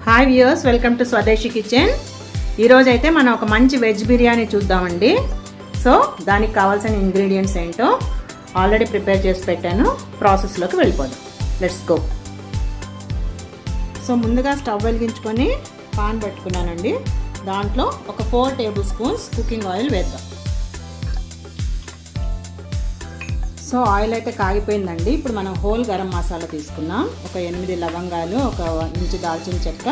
Hi viewers, welcome to స్వదేశీ kitchen. ఈరోజు అయితే మనం ఒక మంచి వెజ్ బిర్యానీ చూద్దామండి. సో దానికి కావాల్సిన ఇంగ్రీడియంట్స్ ఏంటో ఆల్రెడీ ప్రిపేర్ చేసి పెట్టాను. ప్రాసెస్లోకి వెళ్ళిపోదాం. Let's go. సో ముందుగా స్టవ్ వెలిగించుకొని పాన్ పెట్టుకున్నానండి. దాంట్లో ఒక 4 టేబుల్ స్పూన్స్ కుకింగ్ ఆయిల్ వేద్దాం. సో ఆయిల్ అయితే కాగిపోయిందండి. ఇప్పుడు మనం హోల్ గరం మసాలా తీసుకున్నాం. ఒక 8 లవంగాలు, ఒక ఇంచు దాల్చిన చెక్క,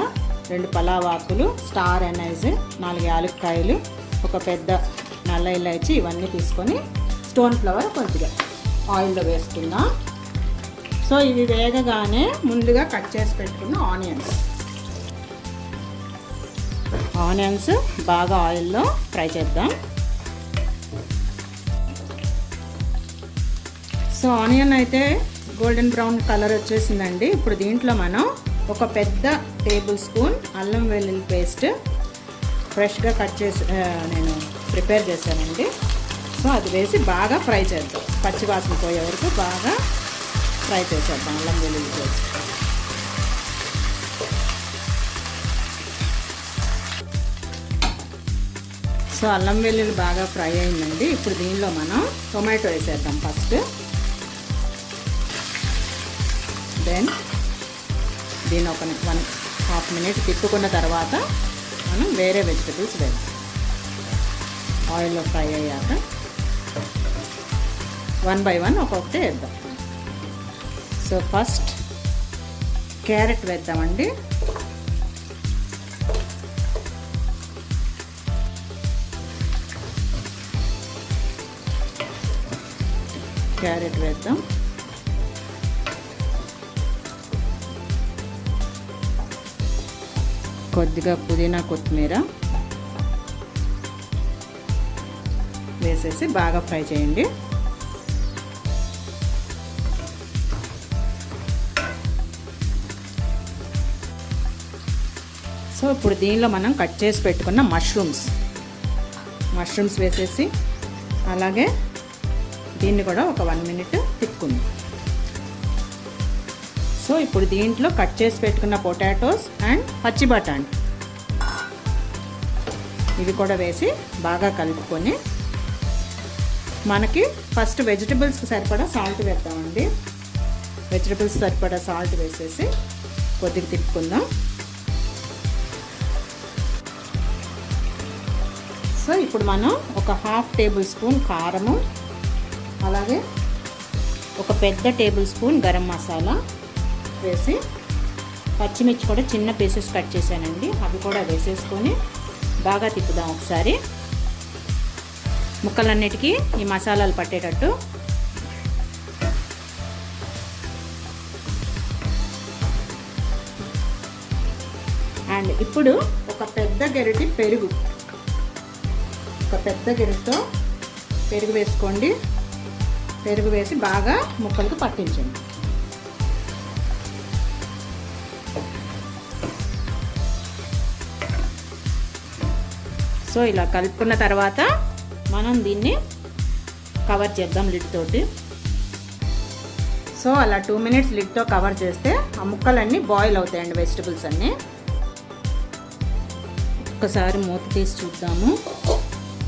2 పలావాకులు, స్టార్ అనైజ్, 4 యాలక్కాయలు, ఒక పెద్ద నల్ల ఇలాచి, ఇవన్నీ తీసుకొని స్టోన్ ఫ్లవర్ కొద్దిగా ఆయిల్లో వేసుకుందాం. సో ఇవి వేగగానే ముందుగా కట్ చేసి పెట్టుకున్న ఆనియన్స్ బాగా ఆయిల్లో ఫ్రై చేద్దాం. సో ఆనియన్ అయితే గోల్డెన్ బ్రౌన్ కలర్ వచ్చేసిందండి. ఇప్పుడు దీంట్లో మనం ఒక పెద్ద టేబుల్ స్పూన్ అల్లం వెల్లుల్లి పేస్ట్ ఫ్రెష్గా కట్ చేసి నేను ప్రిపేర్ చేశానండి. సో అది వేసి బాగా ఫ్రై చేద్దాం. పచ్చివాసన పోయే వరకు బాగా ఫ్రై చేసేద్దాం అల్లం వెల్లుల్లి పేస్ట్. సో అల్లం వెల్లుల్లి బాగా ఫ్రై అయిందండి. ఇప్పుడు దీనిలో మనం టొమాటో వేసేద్దాం ఫస్ట్. దెన్ దీన్ని ఒక 1.5 మినిట్ తిప్పుకున్న తర్వాత మనం వేరే వెజిటబుల్స్ వేద్దాం. ఆయిల్లో ఫ్రై అయ్యాక 1 by 1 ఒక్కొక్కటి వేద్దాం. సో ఫస్ట్ క్యారెట్ వేద్దామండి. క్యారెట్ వేద్దాం. కొద్దిగా పుదీనా, కొత్తిమీర వేసేసి బాగా ఫ్రై చేయండి. సో ఇప్పుడు దీనిలో మనం కట్ చేసి పెట్టుకున్న మష్రూమ్స్ వేసేసి అలాగే దీన్ని కూడా ఒక 1 మినిట్ తిప్పుకుందాం. సో ఇప్పుడు దీంట్లో కట్ చేసి పెట్టుకున్న పొటాటోస్ అండ్ పచ్చి బఠానీ ఇవి కూడా వేసి బాగా కలుపుకొని మనకి ఫస్ట్ వెజిటబుల్స్కి సరిపడా సాల్ట్ వేద్దామండి. వెజిటబుల్స్ సరిపడా సాల్ట్ వేసేసి కొద్దిగా తిప్పుకుందాం. సో ఇప్పుడు మనం ఒక 1/2 టేబుల్ స్పూన్ కారము, అలాగే ఒక పెద్ద టేబుల్ స్పూన్ గరం మసాలా వేసి, పచ్చిమిర్చి కూడా చిన్న పీసెస్ కట్ చేశానండి, అవి కూడా వేసేసుకొని బాగా తిప్పుదాం ఒకసారి. ముక్కలన్నిటికీ ఈ మసాలాలు పట్టేటట్టు. అండ్ ఇప్పుడు ఒక పెద్ద గరిటె పెరుగు, ఒక పెద్ద గరిటెతో పెరుగు వేసుకోండి. పెరుగు వేసి బాగా ముక్కలకు పట్టించండి. సో ఇలా కలుపుకున్న తర్వాత మనం దీన్ని కవర్ చేద్దాం లిడ్ తోటి. సో అలా 2 మినిట్స్ లిడ్తో కవర్ చేస్తే ఆ ముక్కలన్నీ బాయిల్ అవుతాయండి, వెజిటబుల్స్ అన్నీ. ఒక్కసారి మూత తీసి చూద్దాము.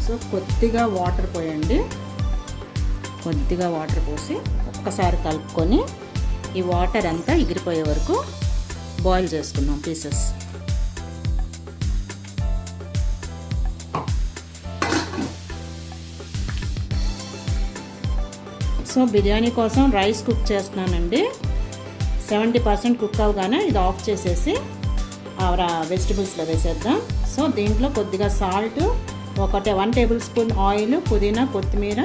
సో కొద్దిగా వాటర్ పోయండి. కొద్దిగా వాటర్ పోసి ఒక్కసారి కలుపుకొని ఈ వాటర్ అంతా ఎగిరిపోయే వరకు బాయిల్ చేసుకుందాం పీసెస్. సో బిర్యానీ కోసం రైస్ కుక్ చేస్తున్నానండి. 70% కుక్ అవగానే ఇది ఆఫ్ చేసేసి వెజిటబుల్స్లో వేసేద్దాం. సో దీంట్లో కొద్దిగా సాల్ట్, 1 టేబుల్ స్పూన్ ఆయిల్, పుదీనా, కొత్తిమీర,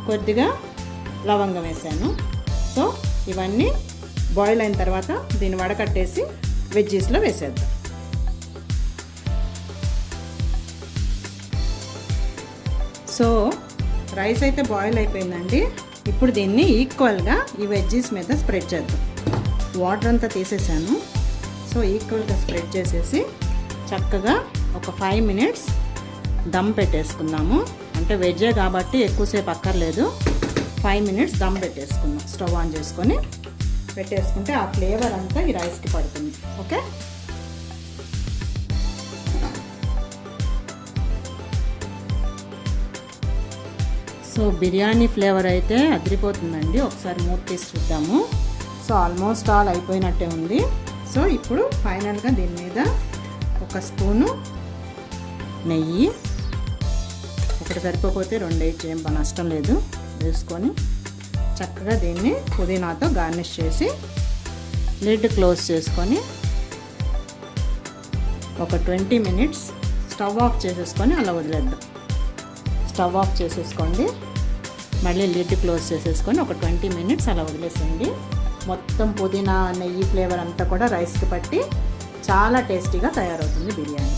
కొద్దిగా లవంగం వేసాను. సో ఇవన్నీ బాయిల్ అయిన తర్వాత దీన్ని వడకట్టేసి వెజ్జీస్లో వేసేద్దాం. సో రైస్ అయితే బాయిల్ అయిపోయిందండి. ఇప్పుడు దీన్ని ఈక్వల్గా ఈ వెజ్జీస్ మీద స్ప్రెడ్ చేద్దాం. వాటర్ అంతా తీసేసాను. సో ఈక్వల్గా స్ప్రెడ్ చేసేసి చక్కగా ఒక 5 మినిట్స్ దమ్ పెట్టేసుకుందాము. అంటే వెజ్జే కాబట్టి ఎక్కువసేపు అక్కర్లేదు. 5 మినిట్స్ దమ్ పెట్టేసుకుందాం. స్టవ్ ఆన్ చేసుకొని పెట్టేసుకుంటే ఆ ఫ్లేవర్ అంతా ఈ రైస్కి పడుతుంది. ఓకే. సో బిర్యానీ ఫ్లేవర్ అయితే అదిరిపోతుందండి. ఒకసారి మూత తీసి చూద్దాము. సో ఆల్మోస్ట్ ఆల్ అయిపోయినట్టే ఉంది. సో ఇప్పుడు ఫైనల్గా దీని మీద ఒక స్పూను నెయ్యి, ఒకటి సరిపోతే 2 వేయచ్చు, ఏం నష్టం లేదు, వేసుకొని చక్కగా దీన్ని పుదీనాతో గార్నిష్ చేసి లిడ్ క్లోజ్ చేసుకొని ఒక 20 మినిట్స్ స్టవ్ ఆఫ్ చేసేసుకొని అలా వదిలేద్దాం. స్టవ్ ఆఫ్ చేసేసుకోండి, మళ్ళీ లిడ్ క్లోజ్ చేసేసుకొని ఒక 20 మినిట్స్ అలా వదిలేసేయండి. మొత్తం పుదీనా నెయ్యి ఫ్లేవర్ అంతా కూడా రైస్కి పట్టి చాలా టేస్టీగా తయారవుతుంది బిర్యానీ.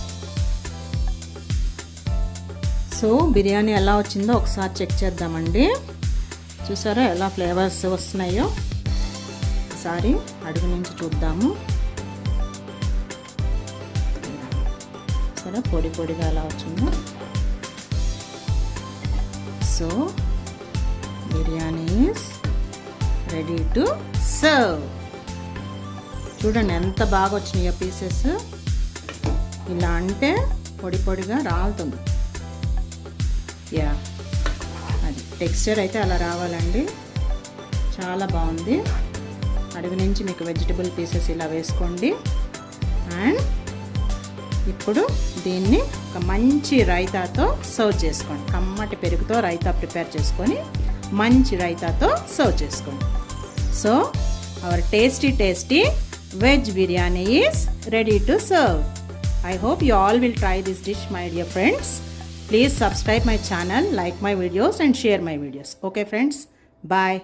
సో బిర్యానీ ఎలా వచ్చిందో ఒకసారి చెక్ చేద్దామండి. చూసారా ఎలా ఫ్లేవర్స్ వస్తున్నాయో? ఒకసారి అడుగు నుంచి చూద్దాము. సరే పొడి పొడిగా ఎలా వచ్చిందో. So biryani is ready to serve. చూడండి ఎంత బాగా వచ్చినాయో పీసెస్. ఇలా అంటే పొడి పొడిగా రాలుతుంది. యా, అది టెక్స్చర్ అయితే అలా రావాలండి. చాలా బాగుంది. అడుగు నుంచి మీకు వెజిటబుల్ పీసెస్ ఇలా వేసుకోండి. అండ్ ఇప్పుడు దీన్ని ఒక మంచి రైతాతో సర్వ్ చేసుకోండి. కమ్మటి పెరుగుతో రైతా ప్రిపేర్ చేసుకొని మంచి రైతాతో సర్వ్ చేసుకోండి. So our tasty veg biryani is ready to serve. I hope you all will try this dish, my dear friends. Please subscribe my channel, like my videos and share my videos. Okay friends, bye.